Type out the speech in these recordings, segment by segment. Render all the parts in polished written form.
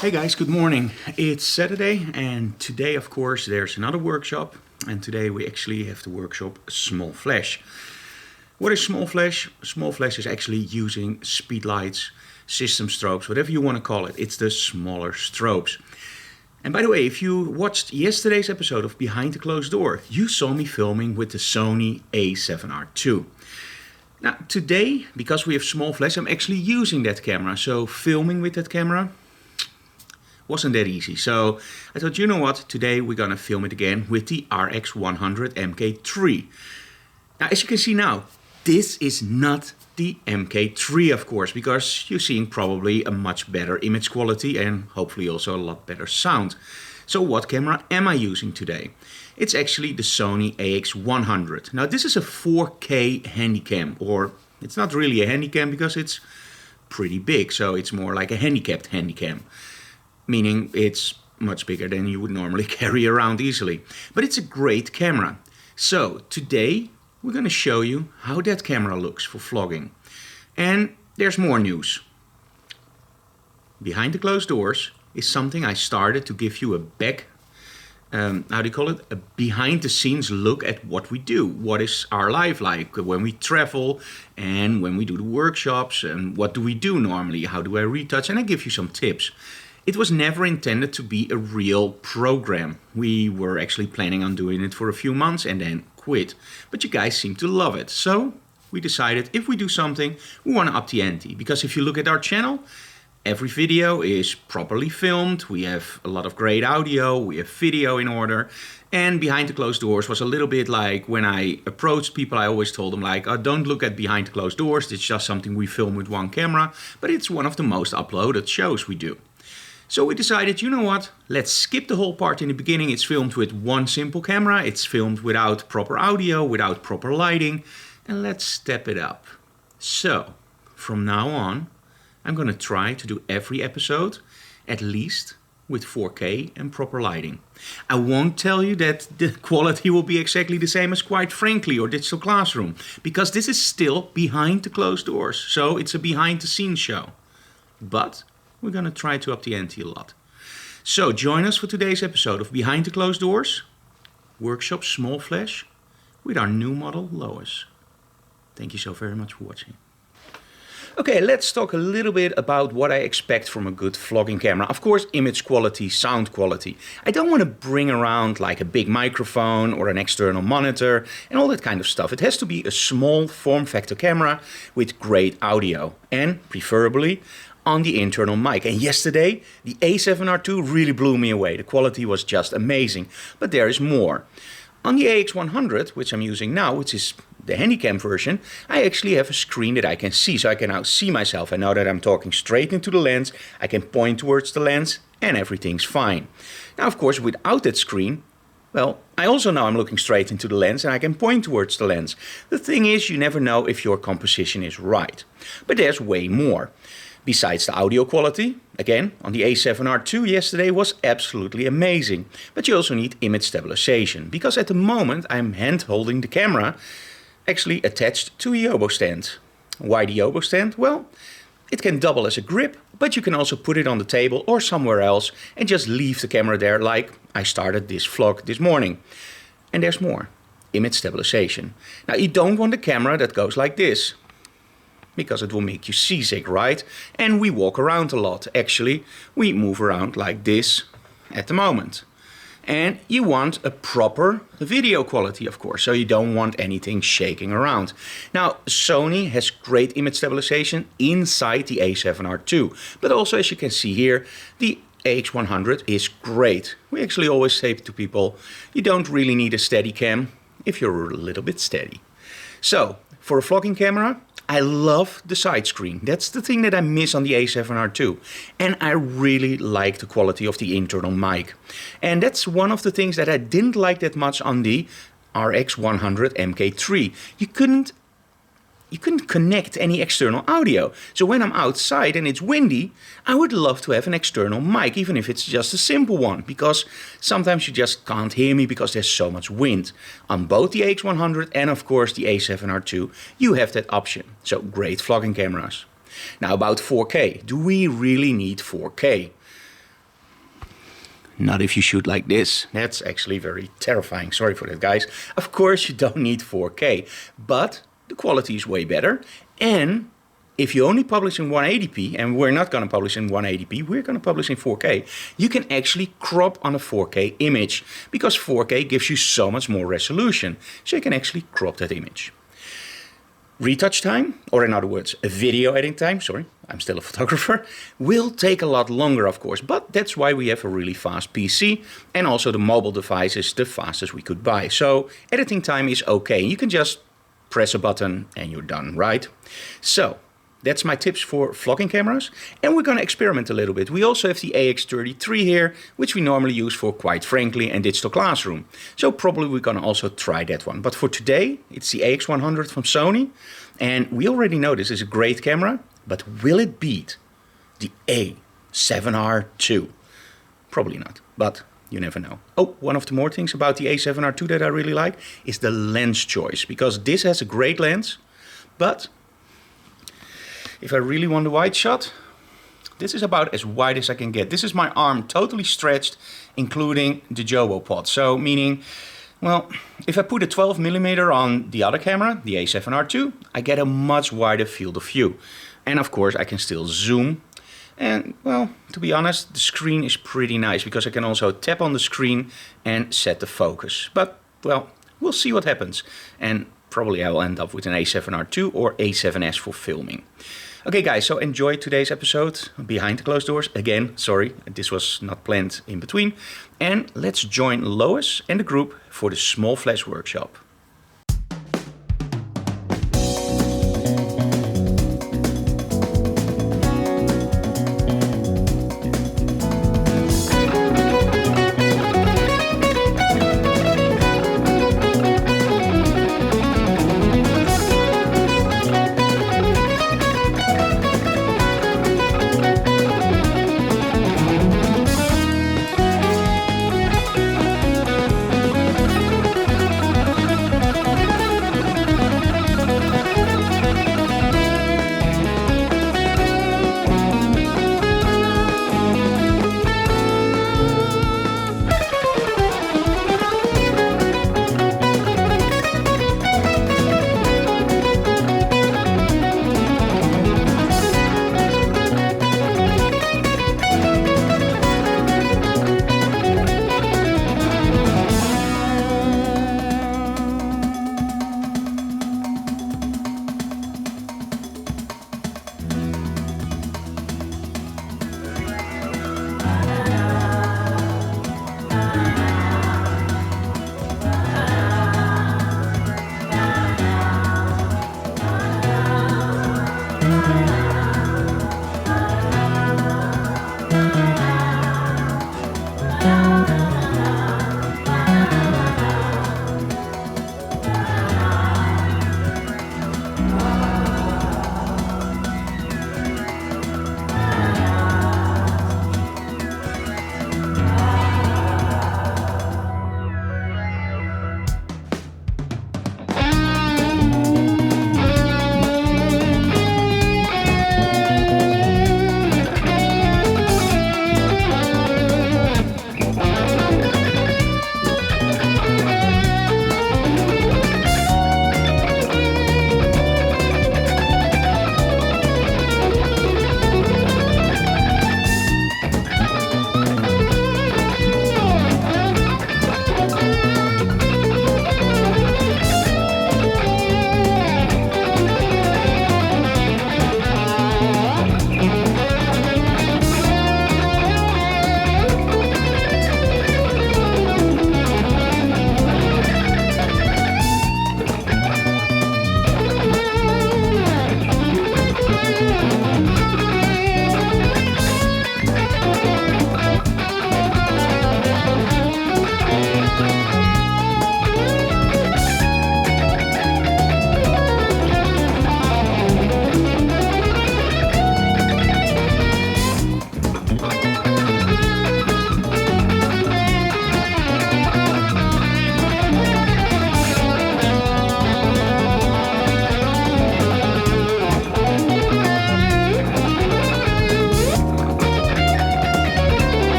Hey guys, good morning. It's Saturday and today of course there's another workshop, and today we actually have the workshop Small Flash. What is Small Flash? Small Flash is actually using speedlights, system strobes, whatever you want to call it. It's the smaller strobes. And by the way, if you watched yesterday's episode of Behind the Closed Door, you saw me filming with the Sony A7R II. Now today, because we have Small Flash, I'm actually using that camera, so filming with that camera wasn't that easy. So I thought, you know what, today we're gonna film it again with the RX100 MK3. Now as you can see now, this is not the MK3 of course, because you're seeing probably a much better image quality and hopefully also a lot better sound. So what camera am I using today? It's actually the Sony AX100. Now this is a 4K handycam, or it's not really a handycam because it's pretty big, so it's more like a handicapped handycam. Meaning it's much bigger than you would normally carry around easily. But it's a great camera. So today we're going to show you how that camera looks for vlogging. And there's more news. Behind the Closed Doors is something I started to give you a a behind the scenes look at what we do. What is our life like when we travel and when we do the workshops, and what do we do normally? How do I retouch? And I give you some tips. It was never intended to be a real program. We were actually planning on doing it for a few months and then quit. But you guys seem to love it. So we decided if we do something, we want to up the ante. Because if you look at our channel, every video is properly filmed. We have a lot of great audio. We have video in order. And Behind the Closed Doors was a little bit like when I approached people, I always told them like, oh, don't look at Behind the Closed Doors. It's just something we film with one camera. But it's one of the most uploaded shows we do. So we decided, you know what, let's skip the whole part in the beginning. It's filmed with one simple camera. It's filmed without proper audio, without proper lighting. And let's step it up. So, from now on, I'm going to try to do every episode, at least with 4K and proper lighting. I won't tell you that the quality will be exactly the same as Quite Frankly or Digital Classroom, because this is still Behind the Closed Doors. So it's a behind the scenes show. But we're going to try to up the ante a lot. So join us for today's episode of Behind the Closed Doors, Workshop Small Flash, with our new model Lois. Thank you so very much for watching. Okay, let's talk a little bit about what I expect from a good vlogging camera. Of course, image quality, sound quality. I don't want to bring around like a big microphone or an external monitor and all that kind of stuff. It has to be a small form factor camera with great audio and preferably on the internal mic. And yesterday, the A7R II really blew me away. The quality was just amazing. But there is more. On the AX100, which I'm using now, which is the Handycam version, I actually have a screen that I can see. So I can now see myself. I know that I'm talking straight into the lens. I can point towards the lens and everything's fine. Now, of course, without that screen, well, I also know I'm looking straight into the lens and I can point towards the lens. The thing is, you never know if your composition is right. But there's way more. Besides the audio quality, again, on the A7R II yesterday was absolutely amazing. But you also need image stabilization, because at the moment I'm hand holding the camera actually attached to a Yobo stand. Why the Yobo stand? Well, it can double as a grip, but you can also put it on the table or somewhere else and just leave the camera there like I started this vlog this morning. And there's more. Image stabilization. Now you don't want a camera that goes like this, because it will make you seasick, right? And we walk around a lot. Actually, we move around like this at the moment. And you want a proper video quality, of course, so you don't want anything shaking around. Now, Sony has great image stabilization inside the A7R II, but also, as you can see here, the AX100 is great. We actually always say to people, you don't really need a steady cam if you're a little bit steady. So, for a vlogging camera, I love the side screen. That's the thing that I miss on the A7R II. And I really like the quality of the internal mic. And that's one of the things that I didn't like that much on the RX100 MK3. You couldn't connect any external audio. So when I'm outside and it's windy, I would love to have an external mic, even if it's just a simple one, because sometimes you just can't hear me because there's so much wind. On both the AX100 and of course the A7R II, you have that option. So great vlogging cameras. Now about 4K. Do we really need 4K? Not if you shoot like this. That's actually very terrifying. Sorry for that, guys. Of course, you don't need 4K, but the quality is way better. And if you only publish in 180p, and we're not going to publish in 180p, we're going to publish in 4K, you can actually crop on a 4K image because 4K gives you so much more resolution. So you can actually crop that image. Retouch time, or in other words, video editing time, sorry, I'm still a photographer, will take a lot longer, of course, but that's why we have a really fast PC, and also the mobile device is the fastest we could buy. So editing time is okay. You can just press a button and you're done, right? So that's my tips for vlogging cameras, and we're going to experiment a little bit. We also have the AX33 here, which we normally use for, quite frankly, a digital classroom. So probably we're going to also try that one. But for today, it's the AX100 from Sony, and we already know this is a great camera, but will it beat the A7R II? Probably not, but you never know. Oh, one of the more things about the A7R II that I really like is the lens choice, because this has a great lens, but if I really want a wide shot, this is about as wide as I can get. This is my arm totally stretched, including the Jowo pod. So meaning, well, if I put a 12mm on the other camera, the A7R II, I get a much wider field of view. And of course, I can still zoom. And well, to be honest, the screen is pretty nice because I can also tap on the screen and set the focus. But well, we'll see what happens. And probably I will end up with an A7R II or A7S for filming. Okay guys, so enjoy today's episode behind the closed doors. Again, sorry, this was not planned in between. And let's join Lois and the group for the small flash workshop.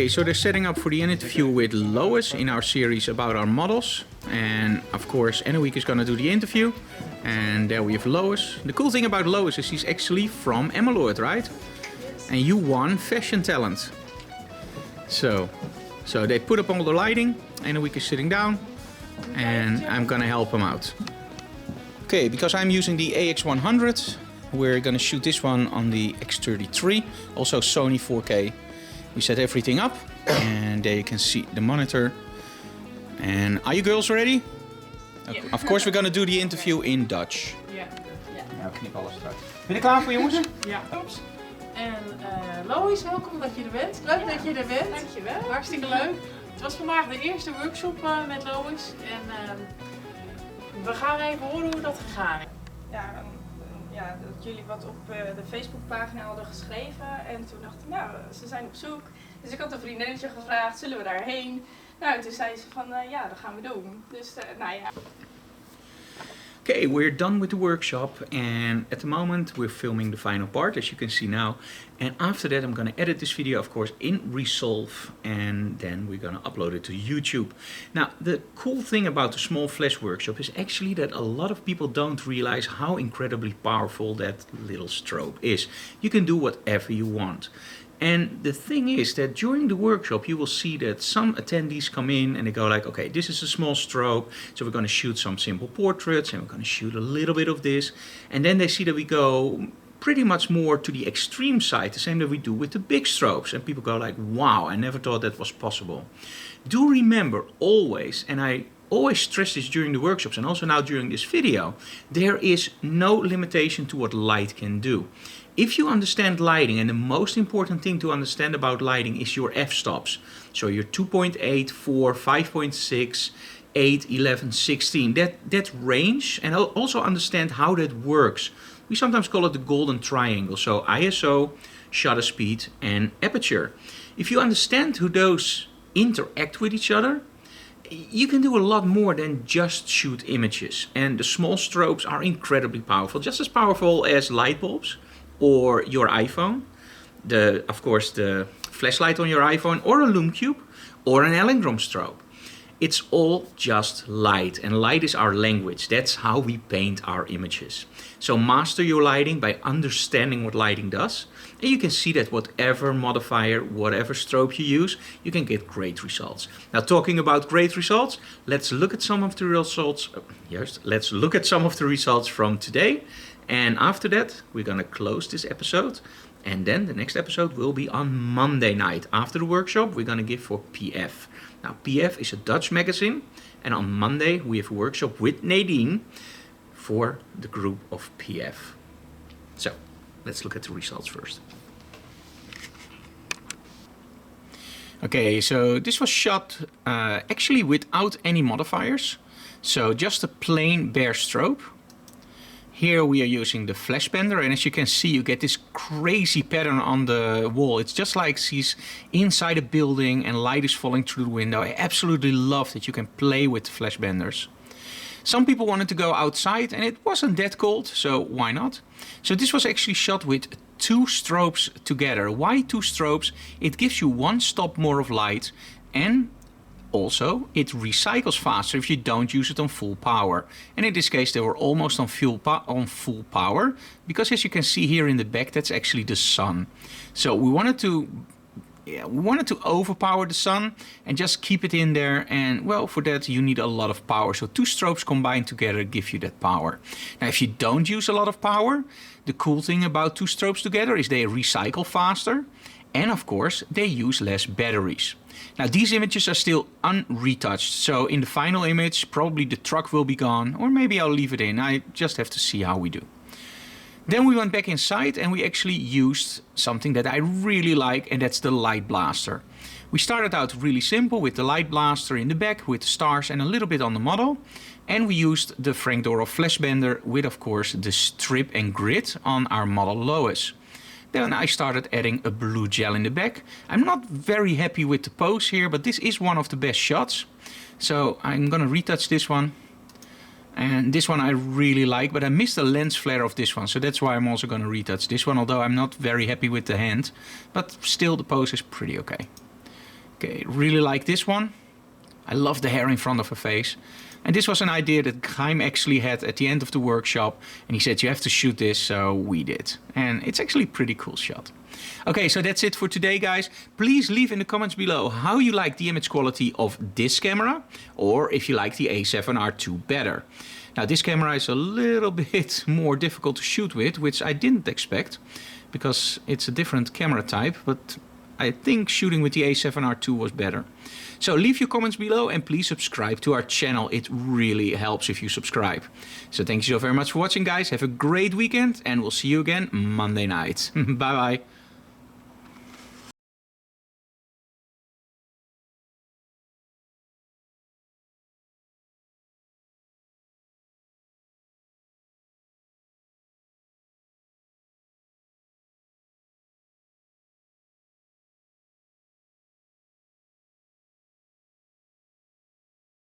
Okay, so they're setting up for the interview with Lois in our series about our models. And of course, Anouk is gonna do the interview. And there we have Lois. The cool thing about Lois is she's actually from Emmeloord, right? And you won Fashion Talent. So they put up all the lighting. Anouk is sitting down. And I'm gonna help him out. Okay, because I'm using the AX100, we're gonna shoot this one on the X33. Also Sony 4K. We set everything up, and there you can see the monitor. And are you girls ready? Yeah. Of course we're gonna do the interview in Dutch. Ja. Nou, knip alles eruit. Ben je klaar voor, jongens? Ja. Oeps. En Lois, welkom dat je er bent. Leuk dat je er bent. Dankjewel. Hartstikke leuk. Het was vandaag de eerste workshop met Lois. En we gaan even horen hoe dat gegaan is. Ja, dat jullie wat op de Facebookpagina hadden geschreven en toen dacht ik, nou, ze zijn op zoek. Dus ik had een vriendinnetje gevraagd, zullen we daarheen? Nou, toen zei ze van, ja, dat gaan we doen. Dus, nou ja. Okay, we're done with the workshop, and at the moment we're filming the final part, as you can see now. And after that I'm gonna edit this video, of course, in Resolve, and then we're gonna upload it to YouTube. Now, the cool thing about the small flash workshop is actually that a lot of people don't realize how incredibly powerful that little strobe is. You can do whatever you want. And the thing is that during the workshop you will see that some attendees come in and they go like, okay, this is a small strobe, so we're going to shoot some simple portraits and we're going to shoot a little bit of this. And then they see that we go pretty much more to the extreme side, the same that we do with the big strobes. And people go like, wow, I never thought that was possible. Do remember always, and I always stress this during the workshops and also now during this video, there is no limitation to what light can do. If you understand lighting, and the most important thing to understand about lighting is your f-stops. So your 2.8, 4, 5.6, 8, 11, 16, that range, and also understand how that works. We sometimes call it the golden triangle. So ISO, shutter speed, and aperture. If you understand how those interact with each other, you can do a lot more than just shoot images. And the small strobes are incredibly powerful, just as powerful as light bulbs or your iPhone, of course the flashlight on your iPhone, or a lume cube, or an Alengrom strobe. It's all just light, and light is our language. That's how we paint our images. So master your lighting by understanding what lighting does, and you can see that whatever modifier, whatever strobe you use, you can get great results. Now, talking about great results, let's look at some of the results. Let's look at some of the results from today. And after that, we're gonna close this episode. And then the next episode will be on Monday night. After the workshop, we're gonna give for PF. Now, PF is a Dutch magazine. And on Monday, we have a workshop with Nadine for the group of PF. So, let's look at the results first. Okay, so this was shot actually without any modifiers. So just a plain bare strobe. Here we are using the flash bender, and as you can see, you get this crazy pattern on the wall. It's just like she's inside a building and light is falling through the window. I absolutely love that you can play with the flash benders. Some people wanted to go outside and it wasn't that cold, so why not? So this was actually shot with 2 strobes together. Why 2 strobes? It gives you 1 stop more of light, and also, it recycles faster if you don't use it on full power. And in this case, they were almost on full power, because as you can see here in the back, that's actually the sun. So we wanted to overpower the sun and just keep it in there. And well, for that you need a lot of power. So 2 strobes combined together give you that power. Now, if you don't use a lot of power, the cool thing about 2 strobes together is they recycle faster. And of course, they use less batteries. Now, these images are still unretouched, so in the final image probably the truck will be gone, or maybe I'll leave it in. I just have to see how we do. Then we went back inside and we actually used something that I really like, and that's the light blaster. We started out really simple with the light blaster in the back with the stars and a little bit on the model, and we used the Frank Dorov flash bender with, of course, the strip and grid on our model Lois. Then I started adding a blue gel in the back. I'm not very happy with the pose here, but this is one of the best shots. So I'm gonna retouch this one. And this one I really like, but I missed the lens flare of this one. So that's why I'm also gonna retouch this one, although I'm not very happy with the hand. But still the pose is pretty okay. Okay, really like this one. I love the hair in front of her face. And this was an idea that Chaim actually had at the end of the workshop. And he said, you have to shoot this, so we did. And it's actually a pretty cool shot. Okay, so that's it for today, guys. Please leave in the comments below how you like the image quality of this camera, or if you like the A7R II better. Now, this camera is a little bit more difficult to shoot with, which I didn't expect, because it's a different camera type, but I think shooting with the A7R II was better. So leave your comments below and please subscribe to our channel. It really helps if you subscribe. So thank you so very much for watching, guys. Have a great weekend and we'll see you again Monday night. Bye bye.